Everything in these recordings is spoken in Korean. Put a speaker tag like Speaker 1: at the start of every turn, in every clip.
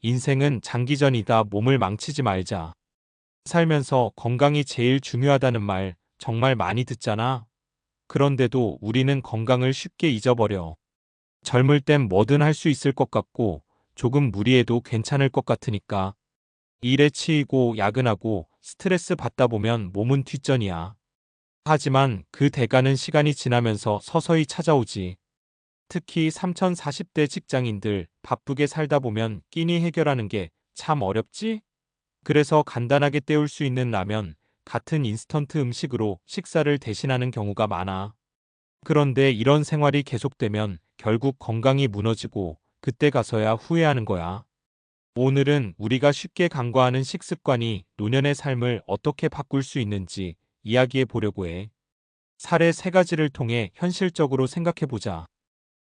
Speaker 1: 인생은 장기전이다. 몸을 망치지 말자. 살면서 건강이 제일 중요하다는 말 정말 많이 듣잖아. 그런데도 우리는 건강을 쉽게 잊어버려. 젊을 땐 뭐든 할 수 있을 것 같고 조금 무리해도 괜찮을 것 같으니까 일에 치이고 야근하고 스트레스 받다 보면 몸은 뒷전이야. 하지만 그 대가는 시간이 지나면서 서서히 찾아오지. 특히 3040대 직장인들 바쁘게 살다 보면 끼니 해결하는 게 참 어렵지? 그래서 간단하게 때울 수 있는 라면, 같은 인스턴트 음식으로 식사를 대신하는 경우가 많아. 그런데 이런 생활이 계속되면 결국 건강이 무너지고 그때 가서야 후회하는 거야. 오늘은 우리가 쉽게 간과하는 식습관이 노년의 삶을 어떻게 바꿀 수 있는지 이야기해 보려고 해. 사례 세 가지를 통해 현실적으로 생각해 보자.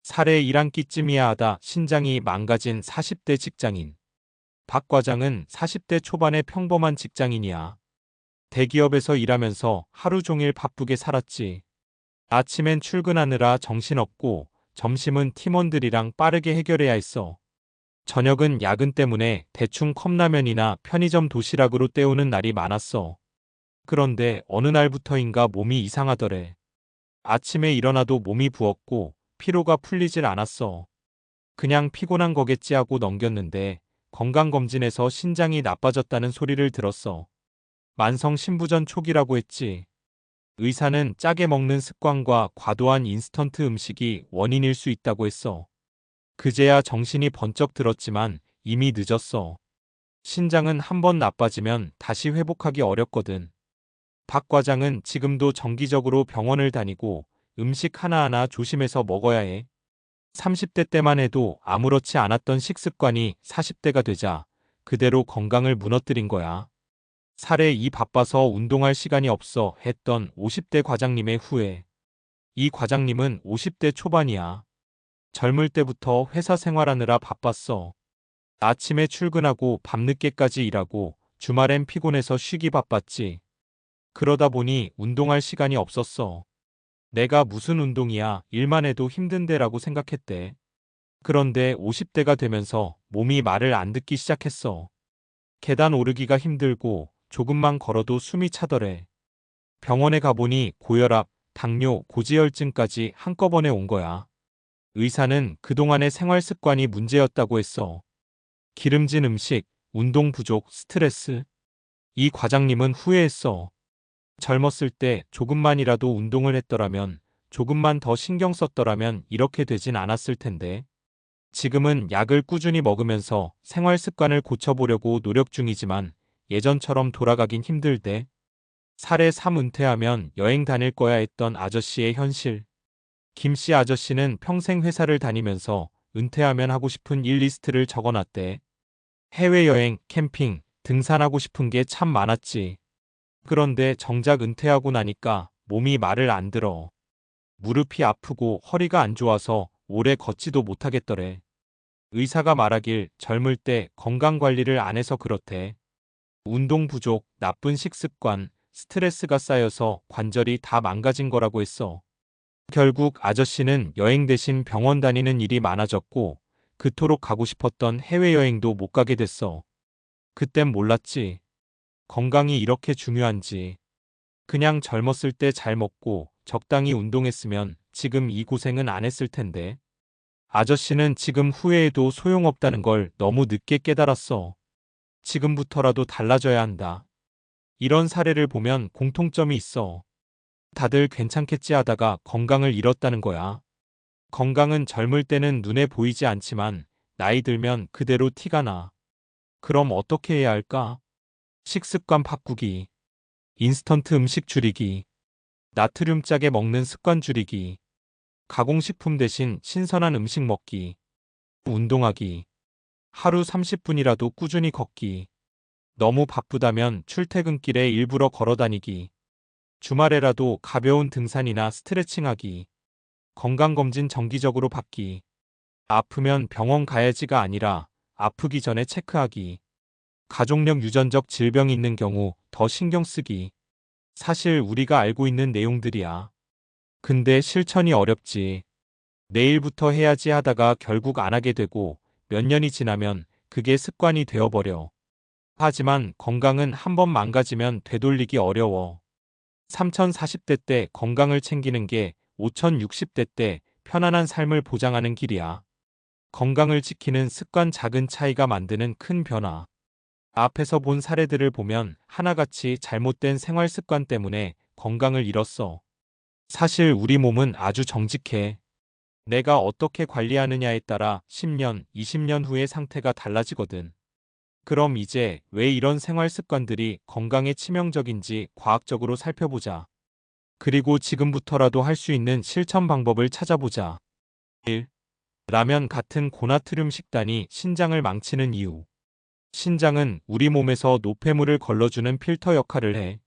Speaker 1: 사례 1한 끼쯤이야 하다 신장이 망가진 40대 직장인. 박 과장은 40대 초반의 평범한 직장인이야. 대기업에서 일하면서 하루 종일 바쁘게 살았지. 아침엔 출근하느라 정신없고 점심은 팀원들이랑 빠르게 해결해야 했어. 저녁은 야근 때문에 대충 컵라면이나 편의점 도시락으로 때우는 날이 많았어. 그런데 어느 날부터인가 몸이 이상하더래. 아침에 일어나도 몸이 부었고 피로가 풀리질 않았어. 그냥 피곤한 거겠지 하고 넘겼는데 건강검진에서 신장이 나빠졌다는 소리를 들었어. 만성 신부전 초기라고 했지. 의사는 짜게 먹는 습관과 과도한 인스턴트 음식이 원인일 수 있다고 했어. 그제야 정신이 번쩍 들었지만 이미 늦었어. 신장은 한번 나빠지면 다시 회복하기 어렵거든. 박 과장은 지금도 정기적으로 병원을 다니고 음식 하나하나 조심해서 먹어야 해. 30대 때만 해도 아무렇지 않았던 식습관이 40대가 되자 그대로 건강을 무너뜨린 거야. 사례 2 바빠서 운동할 시간이 없어 했던 50대 과장님의 후회. 이 과장님은 50대 초반이야. 젊을 때부터 회사 생활하느라 바빴어. 아침에 출근하고 밤늦게까지 일하고 주말엔 피곤해서 쉬기 바빴지. 그러다 보니 운동할 시간이 없었어. 내가 무슨 운동이야, 일만 해도 힘든데라고 생각했대. 그런데 50대가 되면서 몸이 말을 안 듣기 시작했어. 계단 오르기가 힘들고 조금만 걸어도 숨이 차더래. 병원에 가보니 고혈압, 당뇨, 고지혈증까지 한꺼번에 온 거야. 의사는 그동안의 생활 습관이 문제였다고 했어. 기름진 음식, 운동 부족, 스트레스. 이 과장님은 후회했어. 젊었을 때 조금만이라도 운동을 했더라면, 조금만 더 신경 썼더라면 이렇게 되진 않았을 텐데. 지금은 약을 꾸준히 먹으면서 생활 습관을 고쳐보려고 노력 중이지만 예전처럼 돌아가긴 힘들대. 사례 3 은퇴하면 여행 다닐 거야 했던 아저씨의 현실. 김 씨 아저씨는 평생 회사를 다니면서 은퇴하면 하고 싶은 일 리스트를 적어놨대. 해외여행, 캠핑, 등산하고 싶은 게 참 많았지. 그런데 정작 은퇴하고 나니까 몸이 말을 안 들어. 무릎이 아프고 허리가 안 좋아서 오래 걷지도 못하겠더래. 의사가 말하길 젊을 때 건강관리를 안 해서 그렇대. 운동 부족, 나쁜 식습관, 스트레스가 쌓여서 관절이 다 망가진 거라고 했어. 결국 아저씨는 여행 대신 병원 다니는 일이 많아졌고 그토록 가고 싶었던 해외여행도 못 가게 됐어. 그땐 몰랐지. 건강이 이렇게 중요한지. 그냥 젊었을 때 잘 먹고 적당히 운동했으면 지금 이 고생은 안 했을 텐데. 아저씨는 지금 후회해도 소용없다는 걸 너무 늦게 깨달았어. 지금부터라도 달라져야 한다. 이런 사례를 보면 공통점이 있어. 다들 괜찮겠지 하다가 건강을 잃었다는 거야. 건강은 젊을 때는 눈에 보이지 않지만 나이 들면 그대로 티가 나. 그럼 어떻게 해야 할까? 식습관 바꾸기, 인스턴트 음식 줄이기, 나트륨 짜게 먹는 습관 줄이기, 가공식품 대신 신선한 음식 먹기, 운동하기, 하루 30분이라도 꾸준히 걷기, 너무 바쁘다면 출퇴근길에 일부러 걸어 다니기, 주말에라도 가벼운 등산이나 스트레칭하기, 건강검진 정기적으로 받기, 아프면 병원 가야지가 아니라 아프기 전에 체크하기, 가족력 유전적 질병이 있는 경우 더 신경 쓰기. 사실 우리가 알고 있는 내용들이야. 근데 실천이 어렵지. 내일부터 해야지 하다가 결국 안 하게 되고 몇 년이 지나면 그게 습관이 되어버려. 하지만 건강은 한번 망가지면 되돌리기 어려워. 3040대 때 건강을 챙기는 게 5060대 때 편안한 삶을 보장하는 길이야. 건강을 지키는 습관 작은 차이가 만드는 큰 변화. 앞에서 본 사례들을 보면 하나같이 잘못된 생활 습관 때문에 건강을 잃었어. 사실 우리 몸은 아주 정직해. 내가 어떻게 관리하느냐에 따라 10년, 20년 후의 상태가 달라지거든. 그럼 이제 왜 이런 생활 습관들이 건강에 치명적인지 과학적으로 살펴보자. 그리고 지금부터라도 할 수 있는 실천 방법을 찾아보자. 1. 라면 같은 고나트륨 식단이 신장을 망치는 이유. 신장은 우리 몸에서 노폐물을 걸러주는 필터 역할을 해.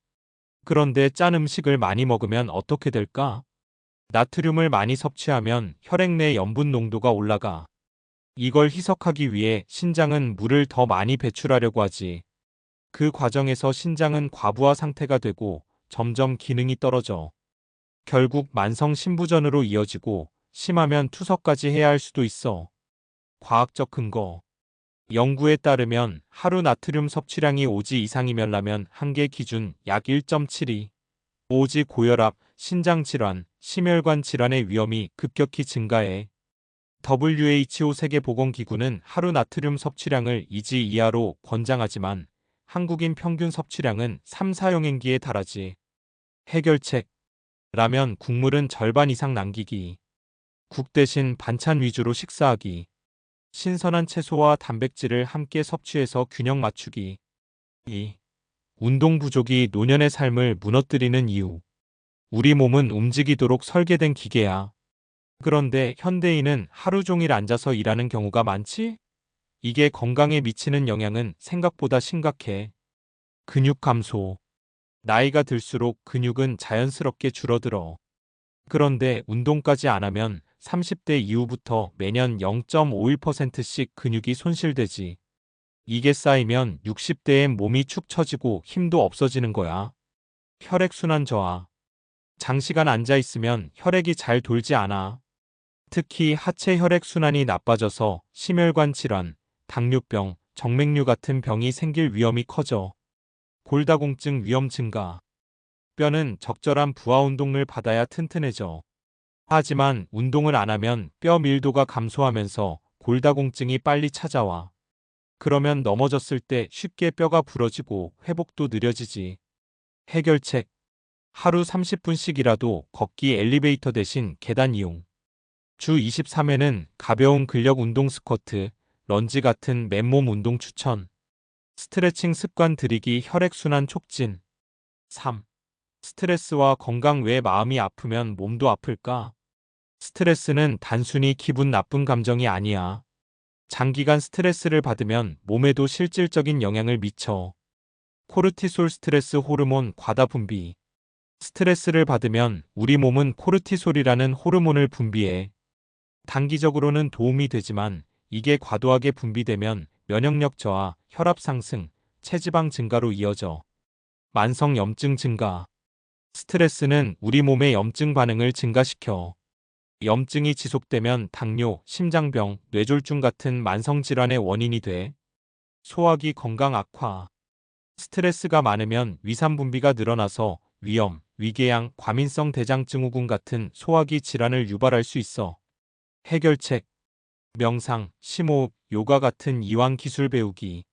Speaker 1: 그런데 짠 음식을 많이 먹으면 어떻게 될까? 나트륨을 많이 섭취하면 혈액 내 염분 농도가 올라가. 이걸 희석하기 위해 신장은 물을 더 많이 배출하려고 하지. 그 과정에서 신장은 과부하 상태가 되고 점점 기능이 떨어져. 결국 만성 신부전으로 이어지고 심하면 투석까지 해야 할 수도 있어. 과학적 근거. 연구에 따르면 하루 나트륨 섭취량이 5지 이상이면 라면 한 개 기준 약 1.72. 5지 고혈압, 신장질환, 심혈관 질환의 위험이 급격히 증가해. WHO 세계보건기구는 하루 나트륨 섭취량을 2지 이하로 권장하지만 한국인 평균 섭취량은 3, 4용행기에 달하지. 해결책. 라면 국물은 절반 이상 남기기. 국 대신 반찬 위주로 식사하기. 신선한 채소와 단백질을 함께 섭취해서 균형 맞추기. 2. 운동 부족이 노년의 삶을 무너뜨리는 이유. 우리 몸은 움직이도록 설계된 기계야. 그런데 현대인은 하루 종일 앉아서 일하는 경우가 많지? 이게 건강에 미치는 영향은 생각보다 심각해. 근육 감소. 나이가 들수록 근육은 자연스럽게 줄어들어. 그런데 운동까지 안 하면 30대 이후부터 매년 0.51%씩 근육이 손실되지. 이게 쌓이면 60대엔 몸이 축 처지고 힘도 없어지는 거야. 혈액순환 저하. 장시간 앉아 있으면 혈액이 잘 돌지 않아. 특히 하체 혈액순환이 나빠져서 심혈관 질환, 당뇨병, 정맥류 같은 병이 생길 위험이 커져. 골다공증 위험 증가. 뼈는 적절한 부하 운동을 받아야 튼튼해져. 하지만 운동을 안 하면 뼈 밀도가 감소하면서 골다공증이 빨리 찾아와. 그러면 넘어졌을 때 쉽게 뼈가 부러지고 회복도 느려지지. 해결책. 하루 30분씩이라도 걷기 엘리베이터 대신 계단 이용. 주 23회는 가벼운 근력 운동 스쿼트, 런지 같은 맨몸 운동 추천. 스트레칭 습관 들이기 혈액순환 촉진. 3. 스트레스와 건강 외 마음이 아프면 몸도 아플까? 스트레스는 단순히 기분 나쁜 감정이 아니야. 장기간 스트레스를 받으면 몸에도 실질적인 영향을 미쳐. 코르티솔 스트레스 호르몬 과다 분비. 스트레스를 받으면 우리 몸은 코르티솔이라는 호르몬을 분비해. 단기적으로는 도움이 되지만 이게 과도하게 분비되면 면역력 저하, 혈압 상승, 체지방 증가로 이어져. 만성 염증 증가. 스트레스는 우리 몸의 염증 반응을 증가시켜. 염증이 지속되면 당뇨, 심장병, 뇌졸중 같은 만성질환의 원인이 돼. 소화기 건강 악화. 스트레스가 많으면 위산 분비가 늘어나서 위염, 위궤양, 과민성 대장증후군 같은 소화기 질환을 유발할 수 있어. 해결책. 명상, 심호흡, 요가 같은 이완 기술 배우기.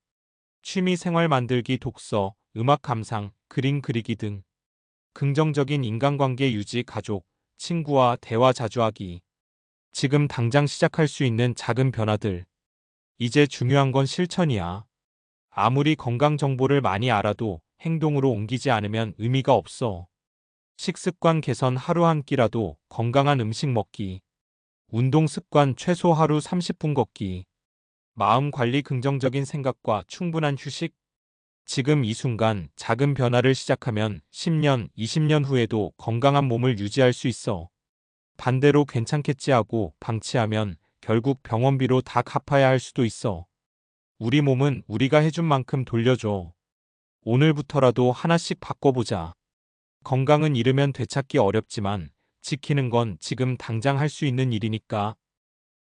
Speaker 1: 취미 생활 만들기 독서, 음악 감상, 그림 그리기 등. 긍정적인 인간관계 유지 가족, 친구와 대화 자주 하기. 지금 당장 시작할 수 있는 작은 변화들. 이제 중요한 건 실천이야. 아무리 건강 정보를 많이 알아도 행동으로 옮기지 않으면 의미가 없어. 식습관 개선 하루 한 끼라도 건강한 음식 먹기. 운동 습관 최소 하루 30분 걷기. 마음 관리 긍정적인 생각과 충분한 휴식. 지금 이 순간 작은 변화를 시작하면 10년, 20년 후에도 건강한 몸을 유지할 수 있어. 반대로 괜찮겠지 하고 방치하면 결국 병원비로 다 갚아야 할 수도 있어. 우리 몸은 우리가 해준 만큼 돌려줘. 오늘부터라도 하나씩 바꿔보자. 건강은 잃으면 되찾기 어렵지만 지키는 건 지금 당장 할 수 있는 일이니까.